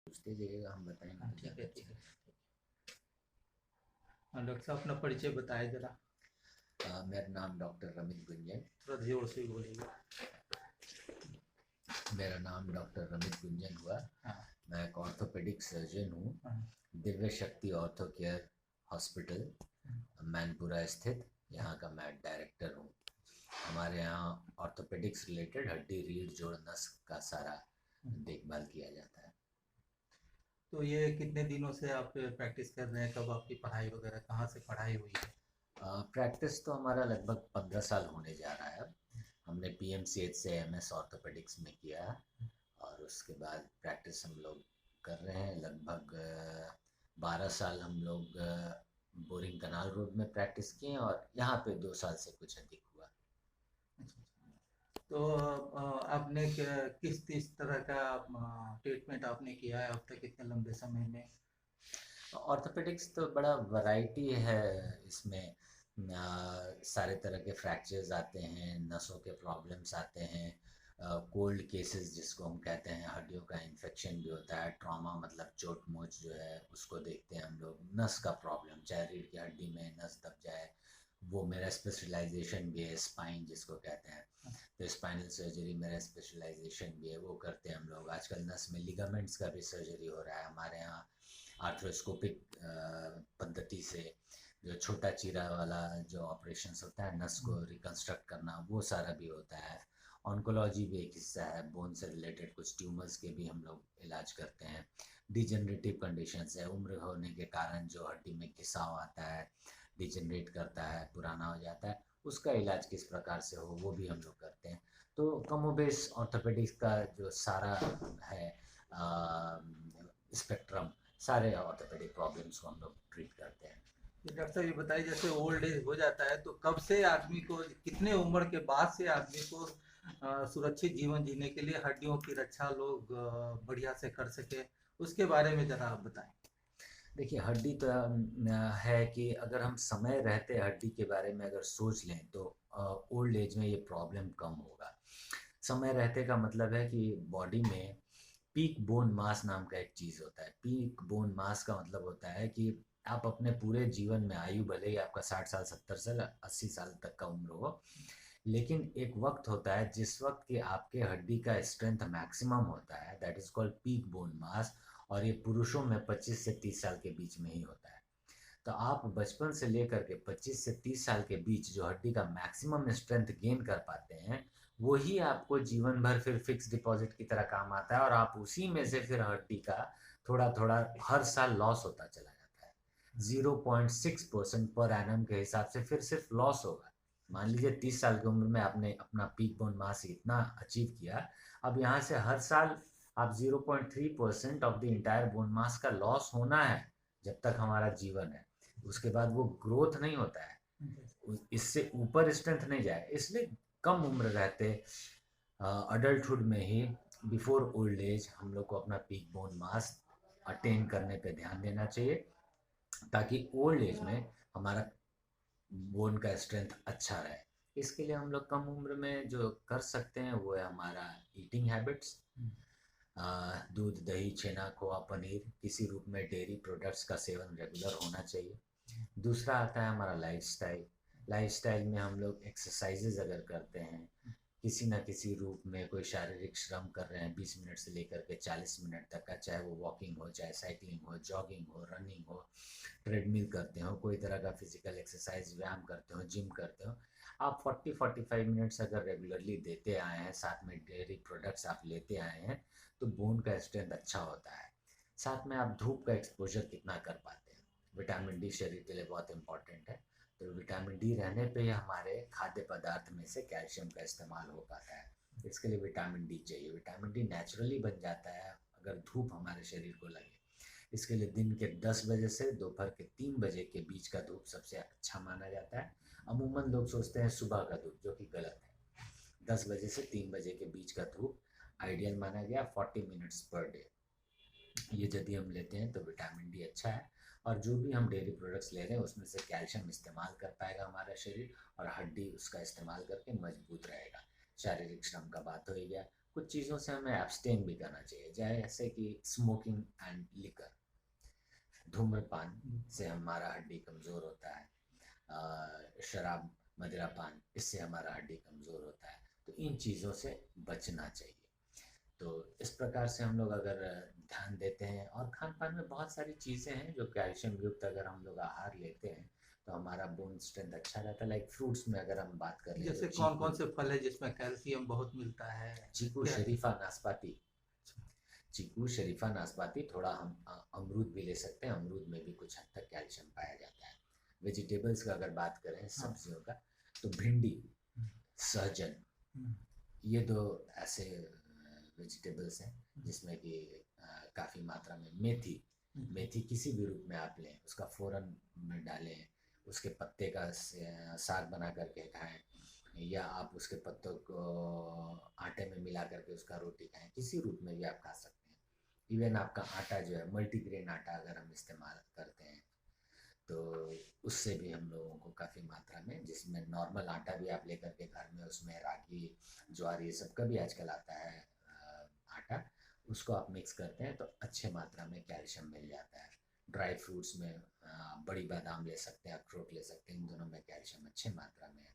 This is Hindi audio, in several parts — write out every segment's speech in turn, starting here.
पूछते जाइएगा, हम बताएंगे हाँ तो ठीक ज़्यादा है अच्छा ठीक है। हाँ डॉक्टर साहब अपना परिचय बताए जरा। मेरा नाम डॉक्टर रमित गुंजन। थोड़ा जोर से बोलिएगा। मेरा नाम डॉक्टर रमित गुंजन हुआ। हाँ मैं एक ऑर्थोपेडिक सर्जन हूँ। हाँ दिव्य शक्ति ऑर्थो केयर हॉस्पिटल मैनपुरा स्थित, यहाँ का मैं डायरेक्टर हूँ। हमारे यहाँ ऑर्थोपेडिक्स रिलेटेड हड्डी रीढ़ जोड़ नस का सारा हाँ। देखभाल किया जाता है। तो ये कितने दिनों से आप प्रैक्टिस कर रहे हैं, कब आपकी पढ़ाई वगैरह, कहाँ से पढ़ाई हुई है? प्रैक्टिस तो हमारा लगभग 15 साल होने जा रहा है अब। हमने पीएमसीएच से एमएस ऑर्थोपेडिक्स में किया है, और उसके बाद प्रैक्टिस हम लोग कर रहे हैं। लगभग 12 साल हम लोग बोरिंग कनाल रोड में प्रैक्टिस किए हैं, और यहाँ पे 2 साल से कुछ अधिक हुआ। अच्छा अच्छा। तो आपने किस तरह का ट्रीटमेंट आपने किया है अब तक इतने लंबे समय में? ऑर्थोपेडिक्स तो बड़ा वैरायटी है इसमें। सारे तरह के फ्रैक्चर्स आते हैं, नसों के प्रॉब्लम्स आते हैं, कोल्ड केसेस जिसको हम कहते हैं, हड्डियों का इन्फेक्शन भी होता है, ट्रॉमा मतलब चोट मोच जो है उसको देखते हैं हम लोग, नस का प्रॉब्लम चाहे रीढ़ की हड्डी में नस दब जाए, वो मेरा स्पेशलाइजेशन भी है, स्पाइन जिसको कहते हैं। तो स्पाइनल सर्जरी मेरा स्पेशलाइजेशन भी है, वो करते हैं हम लोग। आजकल नस में लिगामेंट्स का भी सर्जरी हो रहा है हमारे यहाँ, आर्थ्रोस्कोपिक पद्धति से। जो छोटा चीरा वाला जो ऑपरेशंस होता है नस को रिकंस्ट्रक्ट करना, वो सारा भी होता है। ऑन्कोलॉजी भी एक हिस्सा है, बोन से रिलेटेड कुछ ट्यूमर्स के भी हम लोग इलाज करते हैं। डिजेनरेटिव कंडीशंस है, उम्र होने के कारण जो हड्डी में घिसाव आता है, डिजेनरेट करता है, पुराना हो जाता है, उसका इलाज किस प्रकार से हो वो भी हम लोग करते हैं। तो कमोबेश ऑर्थोपेडिक्स का जो सारा है स्पेक्ट्रम, सारे ऑर्थोपेडिक प्रॉब्लम्स को हम लोग ट्रीट करते हैं। ये डॉक्टर साहब ये बताइए, जैसे ओल्ड एज हो जाता है तो कब से आदमी को, कितने उम्र के बाद से आदमी को सुरक्षित जीवन जीने के लिए हड्डियों की रक्षा लोग बढ़िया से कर सके, उसके बारे में जरा आप बताएं। देखिए, हड्डी तो है कि अगर हम समय रहते हड्डी के बारे में अगर सोच लें तो ओल्ड एज में ये प्रॉब्लम कम होगा। समय रहते का मतलब है कि बॉडी में पीक बोन मास नाम का एक चीज़ होता है। पीक बोन मास का मतलब होता है कि आप अपने पूरे जीवन में, आयु भले ही आपका 60 साल 70 साल 80 साल तक का उम्र हो, लेकिन एक वक्त होता है जिस वक्त कि आपके हड्डी का स्ट्रेंथ मैक्सिमम होता है, that is called peak bone mass. और ये पुरुषों में 25 से 30 साल के बीच में ही होता है। तो आप बचपन से लेकर के 25 से 30 साल के बीच जो हड्डी का मैक्सिमम स्ट्रेंथ गेन कर पाते हैं, वही आपको जीवन भर फिर फिक्स डिपॉजिट की तरह काम आता है, और आप उसी में से फिर हड्डी का थोड़ा थोड़ा हर साल लॉस होता चला जाता है। 0.6% पर एनम के हिसाब से फिर सिर्फ लॉस होगा। मान लीजिए 30 साल की उम्र में आपने अपना पीक बोन मास इतना अचीव किया, अब यहाँ से हर साल आप 0.3% of the entire bone mass का लॉस होना है जब तक हमारा जीवन है। उसके बाद वो ग्रोथ नहीं होता है, इससे ऊपर स्ट्रेंथ नहीं जाए, इसलिए कम उम्र रहते अडल्टहुड में ही, बिफोर ओल्ड एज, हम लोग को अपना पीक बोन मास अटेन करने पे ध्यान देना चाहिए, ताकि ओल्ड एज में हमारा बोन का स्ट्रेंथ अच्छा रहे। इसके लिए हम लोग कम उम्र में जो कर सकते हैं वो है हमारा ईटिंग हैबिट्स। दूध दही छेना खोआ पनीर किसी रूप में डेयरी प्रोडक्ट्स का सेवन रेगुलर होना चाहिए। दूसरा आता है हमारा लाइफस्टाइल। लाइफस्टाइल में हम लोग एक्सरसाइजेज अगर करते हैं, किसी ना किसी रूप में कोई शारीरिक श्रम कर रहे हैं 20 मिनट से लेकर के 40 मिनट तक का, चाहे वो वॉकिंग हो, चाहे साइकिलिंग हो, जॉगिंग हो, रनिंग हो, ट्रेडमिल करते हो, कोई तरह का फिजिकल एक्सरसाइज व्यायाम करते हो, जिम करते हो, आप 40-45 मिनट्स अगर रेगुलरली देते आए हैं, साथ में डेयरी प्रोडक्ट्स आप लेते आए हैं, तो बोन का स्ट्रेंथ अच्छा होता है। साथ में आप धूप का एक्सपोजर कितना कर पाते हैं, विटामिन डी शरीर के लिए बहुत इंपॉर्टेंट है। तो विटामिन डी रहने पे ही हमारे खाद्य पदार्थ में से कैल्शियम का इस्तेमाल हो पाता है। इसके लिए विटामिन डी चाहिए। विटामिन डी नेचुरली बन जाता है अगर धूप हमारे शरीर को लगे। इसके लिए दिन के 10 बजे से दोपहर के 3 बजे के बीच का धूप सबसे अच्छा माना जाता है। अमूमन लोग सोचते हैं सुबह का धूप, जो कि गलत है। 10 बजे से 3 बजे के बीच का धूप आइडियल माना गया, 40 मिनट्स पर डे। ये यदि हम लेते हैं तो विटामिन डी अच्छा है। और जो भी हम डेयरी प्रोडक्ट्स ले रहे हैं उसमें से कैल्शियम इस्तेमाल कर पाएगा हमारा शरीर, और हड्डी उसका इस्तेमाल करके मजबूत रहेगा। शारीरिक श्रम का बात हो ही गया। कुछ चीज़ों से हमें एब्सटेन भी करना चाहिए, जैसे कि स्मोकिंग एंड लिकर। धूम्रपान से हमारा हड्डी कमज़ोर होता है, शराब मदिरापान, इससे हमारा हड्डी कमज़ोर होता है। तो इन चीज़ों से बचना चाहिए। तो इस प्रकार से हम लोग अगर ध्यान देते हैं, और खान पान में बहुत सारी चीज़ें हैं जो कैल्शियम युक्त, अगर हम लोग आहार लेते हैं तो हमारा बोन स्ट्रेंथ अच्छा रहता है। लाइक फ्रूट्स में अगर हम बात कर लें तो जैसे कौन चीकू, कौन से फल है जिसमें कैल्शियम बहुत मिलता है? चीकू क्या? शरीफा नाशपाती। चीकू शरीफा नाशपाती, थोड़ा हम अमरूद भी ले सकते हैं, अमरूद में भी कुछ हद तक कैल्शियम पाया जाता है। वेजिटेबल्स का अगर बात करें, हाँ। सब्जियों का, तो भिंडी, सहजन, हम्म, ये दो ऐसे वेजिटेबल्स हैं जिसमें कि काफ़ी मात्रा में मेथी, मेथी किसी भी रूप में आप लें, उसका फ़ौरन में डालें, उसके पत्ते का साग बना करके खाएं, या आप उसके पत्तों को आटे में मिला करके उसका रोटी खाएं, किसी रूप में भी आप खा सकते हैं। इवन आपका आटा जो है, मल्टीग्रेन आटा अगर हम इस्तेमाल करते हैं तो उससे भी हम लोगों को काफ़ी मात्रा में, जिसमें नॉर्मल आटा भी आप लेकर के घर में उसमें रागी, ज्वार, ये सब का भी आजकल आता है आटा, उसको आप मिक्स करते हैं तो अच्छे मात्रा में कैल्शियम मिल जाता है। ड्राई फ्रूट्स में बड़ी बादाम ले सकते हैं, अखरोट ले सकते हैं, इन दोनों में कैल्शियम अच्छे मात्रा में है।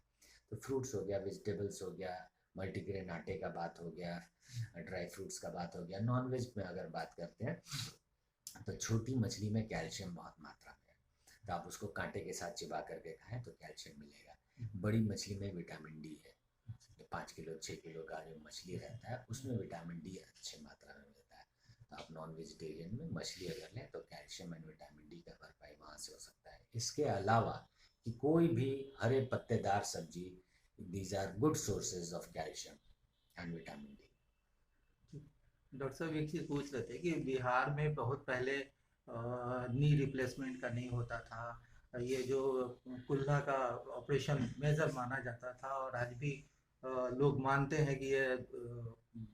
तो फ्रूट्स हो गया, वेजिटेबल्स हो गया, मल्टीग्रेन आटे का बात हो गया, ड्राई फ्रूट्स का बात हो गया। नॉन वेज में अगर बात करते हैं तो छोटी मछली में कैल्शियम बहुत मात्रा में है, तो आप उसको कांटे के साथ चिबा करके खाएं तो कैल्शियम मिलेगा। बड़ी मछली में विटामिन डी है, जो 5 किलो 6 किलो का जो मछली रहता है उसमें विटामिन डी अच्छे मात्रा में मिलता है। तो आप नॉन वेजिटेरियन में मछली अगर लें तो कैल्शियम एंड विटामिन डी का भरपाई वहाँ से हो सकता है। इसके अलावा कि कोई भी हरे पत्तेदार सब्जी, these are good sources of calcium and vitamin D. Doctor साहब एक चीज़ पूछ रहे थे कि बिहार में बहुत पहले नी रिप्लेसमेंट का नहीं होता था, ये जो कुल्ला का ऑपरेशन मेजर माना जाता था, और आज भी लोग मानते हैं कि ये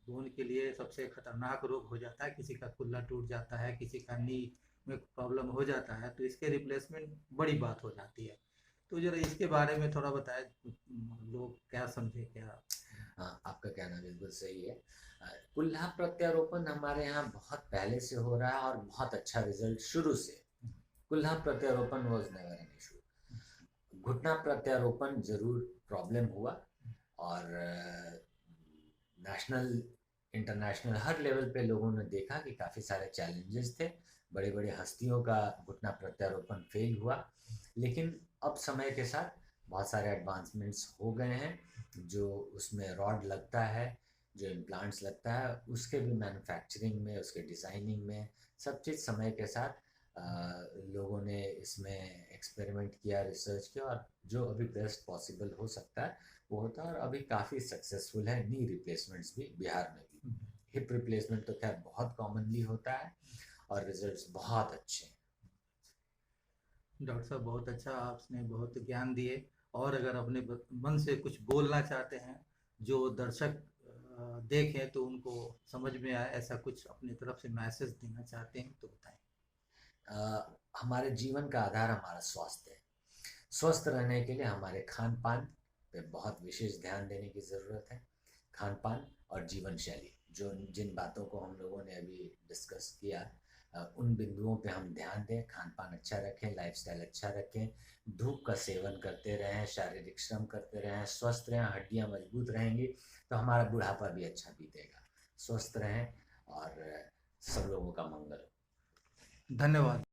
बोन के लिए सबसे खतरनाक रोग हो जाता है। किसी का कुल्ला टूट जाता है, किसी का नी में प्रॉब्लम हो जाता है, तो इसके रिप्लेसमेंट बड़ी बात हो जाती है। तो जरा इसके बारे में थोड़ा बताएं, लोग क्या समझे क्या? हाँ, आपका कहना बिल्कुल सही है। कुल्ला प्रत्यारोपण हमारे यहाँ बहुत पहले से हो रहा है और बहुत अच्छा रिजल्ट शुरू से। कुल्ला प्रत्यारोपण वॉज नेवर एन इशू। घुटना प्रत्यारोपण जरूर प्रॉब्लम हुआ, और नेशनल इंटरनेशनल हर लेवल पे लोगों ने देखा कि काफ़ी सारे चैलेंजेस थे। बड़े बड़े हस्तियों का घुटना प्रत्यारोपण फेल हुआ, लेकिन अब समय के साथ बहुत सारे एडवांसमेंट्स हो गए हैं। जो उसमें रॉड लगता है, जो इम्प्लांट्स लगता है, उसके भी मैन्युफैक्चरिंग में, उसके डिज़ाइनिंग में, सब चीज़ समय के साथ लोगों ने इसमें एक्सपेरिमेंट किया, रिसर्च किया, और जो अभी बेस्ट पॉसिबल हो सकता है वो होता है। और अभी काफ़ी सक्सेसफुल है नी रिप्लेसमेंट्स भी बिहार में भी। हिप रिप्लेसमेंट तो खैर बहुत कॉमनली होता है और रिजल्ट्स बहुत अच्छे हैं। डॉक्टर साहब बहुत अच्छा, आपने बहुत ज्ञान दिए। और अगर अपने मन से कुछ बोलना चाहते हैं, जो दर्शक देखें तो उनको समझ में आए, ऐसा कुछ अपनी तरफ से मैसेज देना चाहते हैं तो बताएं। हमारे जीवन का आधार हमारा स्वास्थ्य है। स्वस्थ रहने के लिए हमारे खान पान पे बहुत विशेष ध्यान देने की ज़रूरत है। खान पान और जीवन शैली, जो जिन बातों को हम लोगों ने अभी डिस्कस किया, उन बिंदुओं पे हम ध्यान दें, खान पान अच्छा रखें, लाइफस्टाइल अच्छा रखें, धूप का सेवन करते रहें, शारीरिक श्रम करते रहें, स्वस्थ रहें, हड्डियाँ मजबूत रहेंगी तो हमारा बुढ़ापा भी अच्छा बीतेगा। स्वस्थ रहें और सब लोगों का मंगल हो। धन्यवाद।